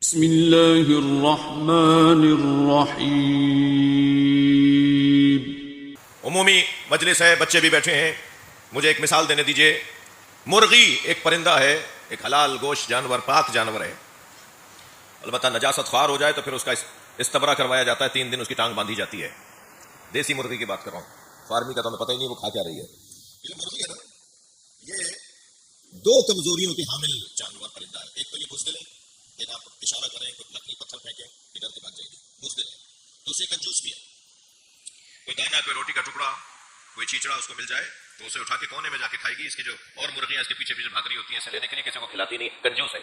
بسم اللہ الرحمن الرحیم۔ عمومی مجلس ہے، بچے بھی بیٹھے ہیں، مجھے ایک مثال دینے دیجئے۔ مرغی ایک پرندہ ہے، ایک حلال گوشت جانور، پاک جانور ہے، البتہ نجاست خوار ہو جائے تو پھر اس کا استبرا کروایا جاتا ہے، 3 دن اس کی ٹانگ باندھی جاتی ہے۔ دیسی مرغی کی بات کر رہا ہوں، فارمی کا تو ہمیں پتہ ہی نہیں وہ کھا کیا رہی ہے۔ یہ مرغی ہے نا، یہ 2 کمزوریوں کے حامل جانور پرندہ ہے۔ ایک تو یہ بزدل ہے، ایک آپ اشارہ کریں، کوئی لکڑی پتھر پھینکیں ادھر کے بھاگ جائے گی، بزدل ہے۔ دوسرے کنجوس بھی ہے، کوئی دانا، کوئی روٹی کا ٹکڑا، کوئی چیچڑا اس کو مل جائے تو اسے اٹھا کے کونے میں جا کے کھائے گی۔ اس کی جو اور مرغیاں اس کے پیچھے پیچھے بھاگ رہی ہوتی ہیں اسے لینے کے لیے، کسی کو کھلاتی نہیں، کنجوس ہے۔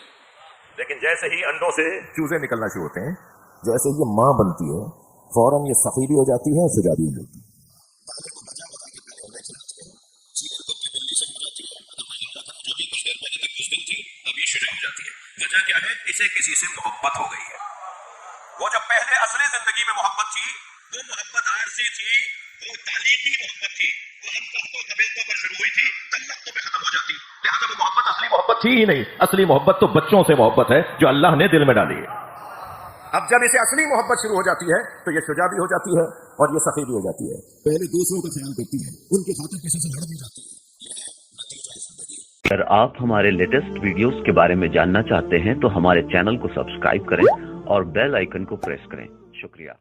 لیکن جیسے ہی انڈوں سے چوزے نکلنا شروع ہوتے ہیں، جیسے یہ ماں بنتی ہے، فوراً یہ سفید بھی ہو جاتی ہے اور سجا بھی ہو جاتی ہے۔ دانے کو بچا بتا کے پہلے انہیں کھلاتے ہیں، چیل کتے بلی سے مل جاتی ہے، اگر میں ہلتا تھا جو بھی کچھ دیر پہلے تک بزدل تھی اب یہ شجاع ہو جاتی ہے۔ وجہ کیا ہے؟ اسے کسی سے محبت ہو گئی ہے۔ وہ جب پہلے اصلی زندگی میں محبت تھی، وہ محبت عارضی تھی، وہ تعلیقی محبت تھی، وہ انکحتو قبلتو پر شروع ہوئی تھی، طلقتو پہ ختم ہو جاتی، لہذا وہ محبت اصلی محبت تھی ہی نہیں۔ اصلی محبت تو بچوں سے محبت ہے جو اللہ نے دل میں ڈالی ہے۔ اب جب اسے اصلی محبت شروع ہو جاتی ہے تو یہ شجاع بھی ہو جاتی ہے اور یہ سخی بھی ہو جاتی ہے۔ پہلے دوسروں کا خیال کرتی ہے، ان کی خاطر کسی سے لڑ بھی جاتی ہے۔ یہ ہے نتیجہ زندگی۔ اگر آپ ہمارے لیٹسٹ ویڈیوز کے بارے میں جاننا چاہتے ہیں تو ہمارے چینل کو سبسکرائب کریں اور بیل آئیکن کو پریس کریں۔ شکریہ۔